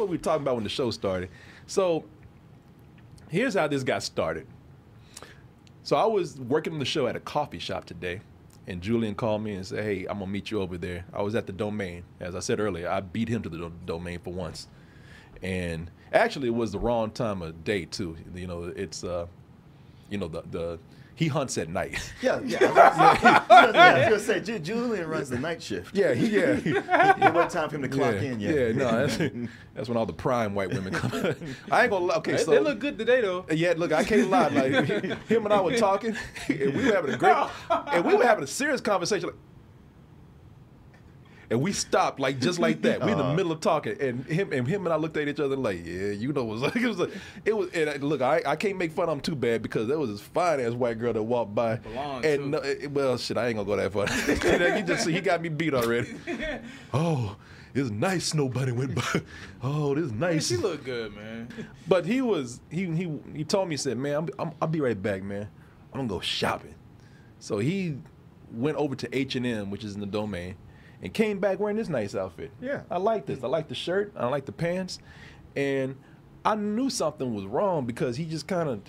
what we were talking about when the show started. So here's how this got started. So I was working on the show at a coffee shop today, and Julian called me and said, hey, I'm going to meet you over there. I was at the Domain. As I said earlier, I beat him to the Domain for once. And actually, it was the wrong time of day, too. You know, it's, you know, he hunts at night. Yeah. I was going to say, Julian runs the night shift. Yeah. It wasn't time for him to clock in yet. Yeah, no, that's when all the prime white women come. I ain't gonna lie. Okay, so they look good today, though. Yeah, look, I can't lie. Like him and I were talking, and we were having a serious conversation. Like, and we stopped just like that. We in the middle of talking, and him and I looked at each other like, yeah, you know, it was. And look, I can't make fun of him too bad because there was this fine ass white girl that walked by, and well, shit, I ain't gonna go that far. He got me beat already. Oh, it's nice. Snow Bunny went by. Oh, this is nice. She look good, man. But he told me, he said, man, I'll be right back, man. I'm gonna go shopping. So he went over to H&M, which is in the Domain, and came back wearing this nice outfit. Yeah. I like this. I like the shirt. I like the pants. And I knew something was wrong because he just kind of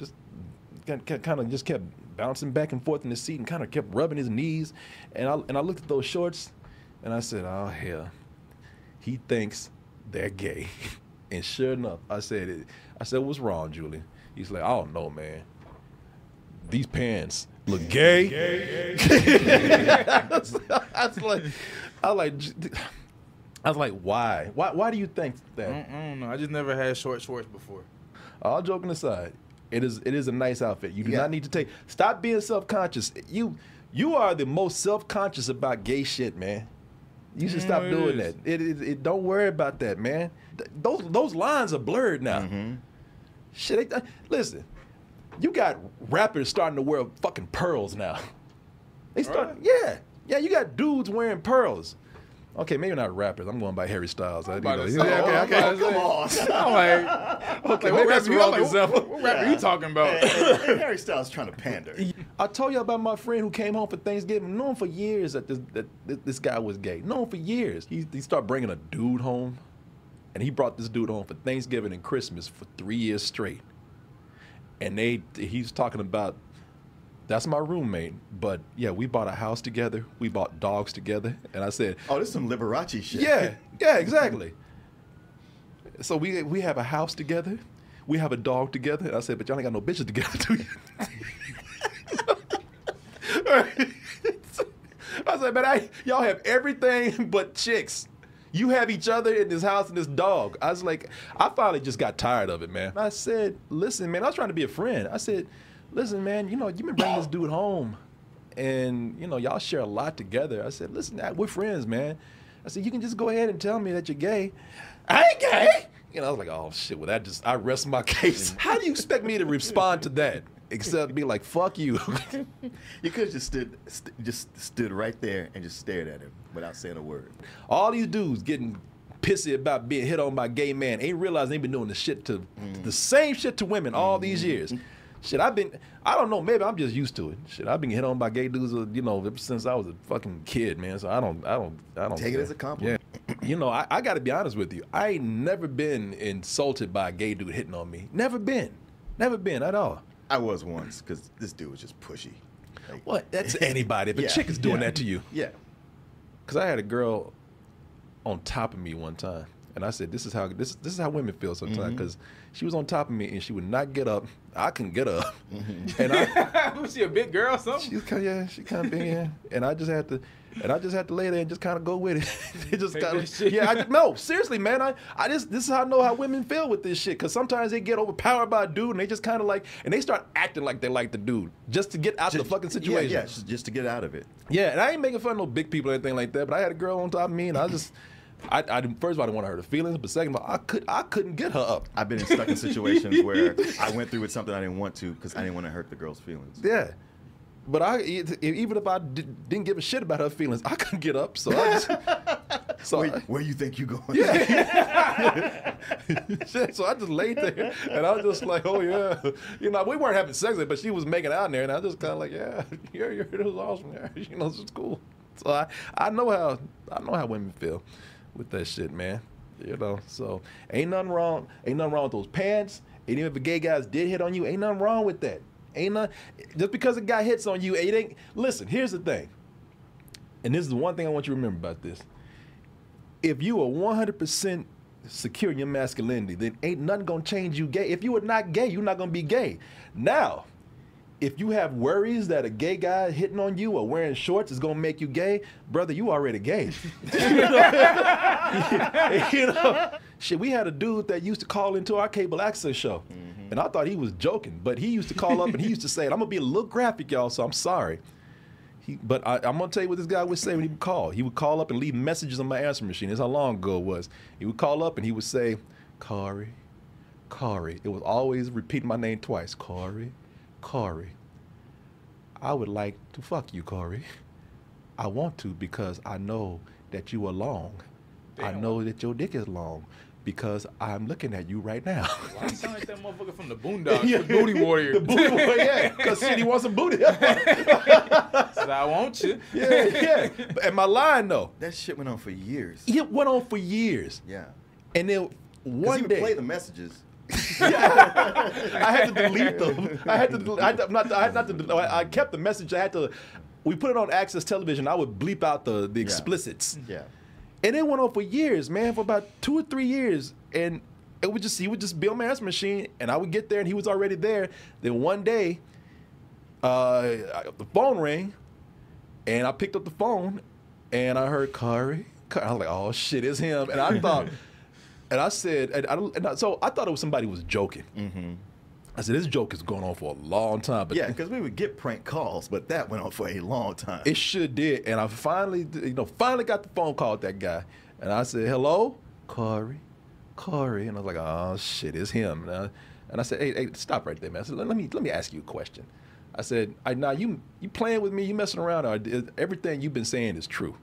kept bouncing back and forth in the seat and kind of kept rubbing his knees. And I looked at those shorts and I said, oh, hell, he thinks they're gay. And sure enough, I said, what's wrong, Julian? He's like, I don't know, man. These pants look gay. I was like, why? Why do you think that? I don't know. I just never had short shorts before. All joking aside, it is a nice outfit. You do not need to stop being self-conscious. You are the most self-conscious about gay shit, man. You should stop doing that. It don't worry about that, man. Those lines are blurred now. Mm-hmm. Shit, listen. You got rappers starting to wear fucking pearls now. They start, yeah. You got dudes wearing pearls. Okay, maybe not rappers. I'm going by Harry Styles. Okay. Come on. Okay, maybe that's the wrong example. What rapper you talking about? Harry Styles trying to pander. I told you about my friend who came home for Thanksgiving. Known for years that this guy was gay. Known for years. He started bringing a dude home, and he brought this dude home for Thanksgiving and Christmas for 3 years straight. And he's talking about, that's my roommate, but yeah, we bought a house together. We bought dogs together. And I said, oh, this is some Liberace shit. Yeah, exactly. So we have a house together. We have a dog together. And I said, but y'all ain't got no bitches together, do you? I said, but y'all have everything but chicks. You have each other in this house and this dog. I was like, I finally just got tired of it, man. I said, listen, man, I was trying to be a friend. I said, listen, man, you know, you've been bringing this dude home and, you know, y'all share a lot together. I said, listen, we're friends, man. I said, you can just go ahead and tell me that you're gay. I ain't gay. You know, I was like, oh, shit, well, I rest my case. How do you expect me to respond to that? Except be like, fuck you. You could have just stood right there and just stared at him without saying a word. All these dudes getting pissy about being hit on by gay men ain't realizing they've been doing the same shit to women all these years. Shit, I don't know, maybe I'm just used to it. Shit, I've been hit on by gay dudes, you know, since I was a fucking kid, man. So I don't take it as a compliment. Yeah. You know, I got to be honest with you. I ain't never been insulted by a gay dude hitting on me. Never been at all. I was once, because this dude was just pushy. Like, what? That's anybody. If a chick is doing that to you. Yeah. Because I had a girl on top of me one time, and I said, "This is how women feel sometimes." Because she was on top of me, and she would not get up. I couldn't get up. And was she a big girl or something? She kind of big, yeah. And I just had to lay there and just kind of go with it. It just kind of, no, seriously, man. This is how I know how women feel with this shit. Because sometimes they get overpowered by a dude, and they just kind of like, and they start acting like they like the dude just to get out the fucking situation. Yeah, just to get out of it. Yeah, and I ain't making fun of no big people or anything like that. But I had a girl on top of me, and I just. First of all, I didn't want to hurt her feelings, but second of all, I couldn't get her up. I've been stuck in situations where I went through with something I didn't want to because I didn't want to hurt the girl's feelings. Yeah, but even if I didn't give a shit about her feelings, I couldn't get up. So I just where you think you going? Yeah. So I just laid there, and I was just like, oh yeah, you know, we weren't having sex, but she was making out in there, and I was just kind of like, yeah, it was awesome, yeah, you know, it's cool. So I know how women feel with that shit, man. You know, so ain't nothing wrong. Ain't nothing wrong with those pants. And even if the gay guys did hit on you, ain't nothing wrong with that. Ain't nothing. Just because a guy hits on you, it ain't. Listen, here's the thing. And this is the one thing I want you to remember about this. If you are 100% secure in your masculinity, then ain't nothing gonna change you gay. If you are not gay, you're not gonna be gay. Now, if you have worries that a gay guy hitting on you or wearing shorts is gonna make you gay, brother, you already gay. You know? Shit, we had a dude that used to call into our cable access show, and I thought he was joking, but he used to call up and he used to say, and I'm gonna be a little graphic, y'all, so I'm sorry. But I'm gonna tell you what this guy would say when he would call. He would call up and leave messages on my answering machine. That's how long ago it was. He would call up and he would say, Corey. It was always repeating my name twice. Corey. I would like to fuck you, Corey. I want to because I know that you are long. Damn. I know that your dick is long because I'm looking at you right now. Why you sound like that motherfucker from the Boondocks, the Booty Warrior? The Booty Warrior, yeah. Because shit, he wants some booty. Said, I want you. Yeah. And my line, though. That shit went on for years. It went on for years. Yeah. And then Because one he would day. play the messages. I had to delete them. I kept the message. We put it on Access Television. I would bleep out the explicits. Yeah. And it went on for years, man, for about 2 or 3 years. And he would just be on my answer machine, and I would get there, and he was already there. Then one day, the phone rang, and I picked up the phone, and I heard Corey. I was like, oh shit, it's him. And I thought. And I said, so I thought it was somebody who was joking. Mm-hmm. I said, this joke is going on for a long time. But Yeah, because we would get prank calls, but that went on for a long time. it sure did. And I finally got the phone call with that guy. And I said, hello, Corey. And I was like, oh shit, it's him. And I said, hey, stop right there, man. I said, let me ask you a question. I said, now you playing with me, you messing around, or everything you've been saying is true?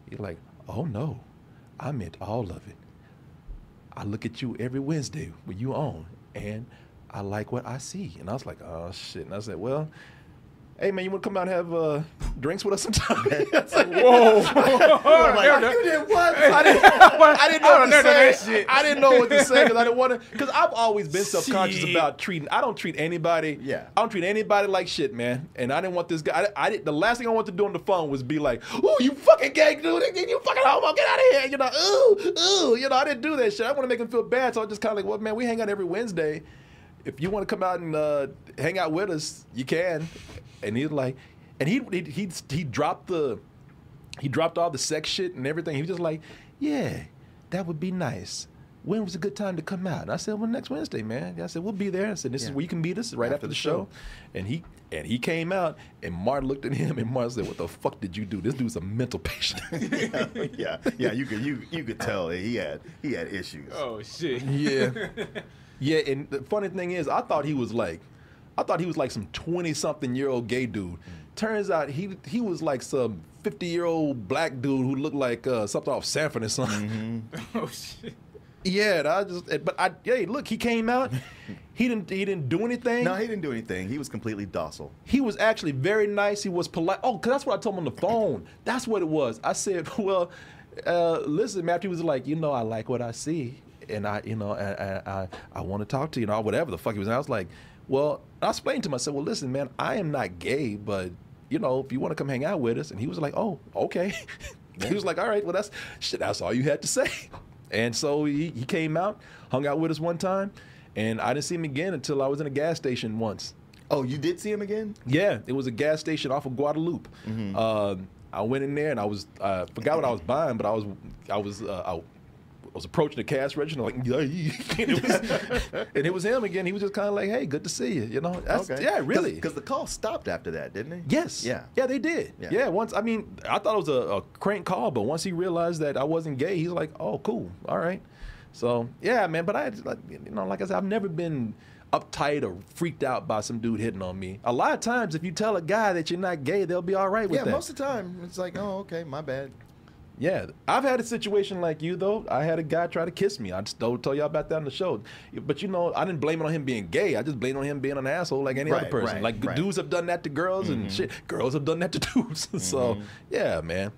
He's like, oh no, I meant all of it. I look at you every Wednesday when you on, and I like what I see. And I was like, oh, shit. And I said, well, hey, man, you want to come out and have drinks with us sometime? Whoa. You did what? I didn't know what to say. I didn't know what to say because I didn't want to. Because I've always been self-conscious about treating. I don't treat anybody. Yeah. I don't treat anybody like shit, man. And I didn't want this guy. The last thing I wanted to do on the phone was be like, "Ooh, you fucking gay dude! You fucking homo! Get out of here!" You know, ooh. You know, I didn't do that shit. I want to make him feel bad, so I just kind of like, well, man, we hang out every Wednesday. If you want to come out and hang out with us, you can. And he's like, and he dropped all the sex shit and everything. He was just like, yeah, that would be nice. When was a good time to come out? And I said, well, next Wednesday, man. I said, we'll be there. I said, this is where you can meet us right after the show. And he came out, and Martin looked at him, and Martin said, what the fuck did you do? This dude's a mental patient. Yeah. You could tell that he had issues. Oh shit. Yeah, and the funny thing is, I thought he was like some 20-something-year-old gay dude. Turns out he was like some 50-year-old black dude who looked like something off Sanford or something. Mm-hmm. Oh shit. Yeah, look, he came out. He didn't do anything. No, he didn't do anything. He was completely docile. He was actually very nice. He was polite. Oh, because that's what I told him on the phone. That's what it was. I said, well, listen, Matthew was like, I like what I see. And I want to talk to you, whatever the fuck he was. And I was like, well, I explained to him, I said, well, listen, man, I am not gay, but, if you want to come hang out with us. And he was like, oh, okay. He was like, all right, well, that's all you had to say. And so he came out, hung out with us one time, and I didn't see him again until I was in a gas station once. Oh, you did see him again? Yeah, it was a gas station off of Guadalupe. Mm-hmm. I went in there and I forgot what I was buying, but I was approaching the cash register, like, and it was him again. He was just kind of like, "Hey, good to see you." Okay. Yeah, really. Because the call stopped after that, didn't it? Yes. Yeah. Yeah, they did. Yeah. Once, I thought it was a crank call, but once he realized that I wasn't gay, he's like, "Oh, cool, all right." So yeah, man. But like I said, I've never been uptight or freaked out by some dude hitting on me. A lot of times, if you tell a guy that you're not gay, they'll be all right with that. Yeah, most of the time it's like, "Oh, okay, my bad." Yeah, I've had a situation like you, though. I had a guy try to kiss me. I just don't tell y'all about that on the show. But, I didn't blame it on him being gay. I just blamed it on him being an asshole like any other person. Dudes have done that to girls and shit. Girls have done that to dudes. So, yeah, man.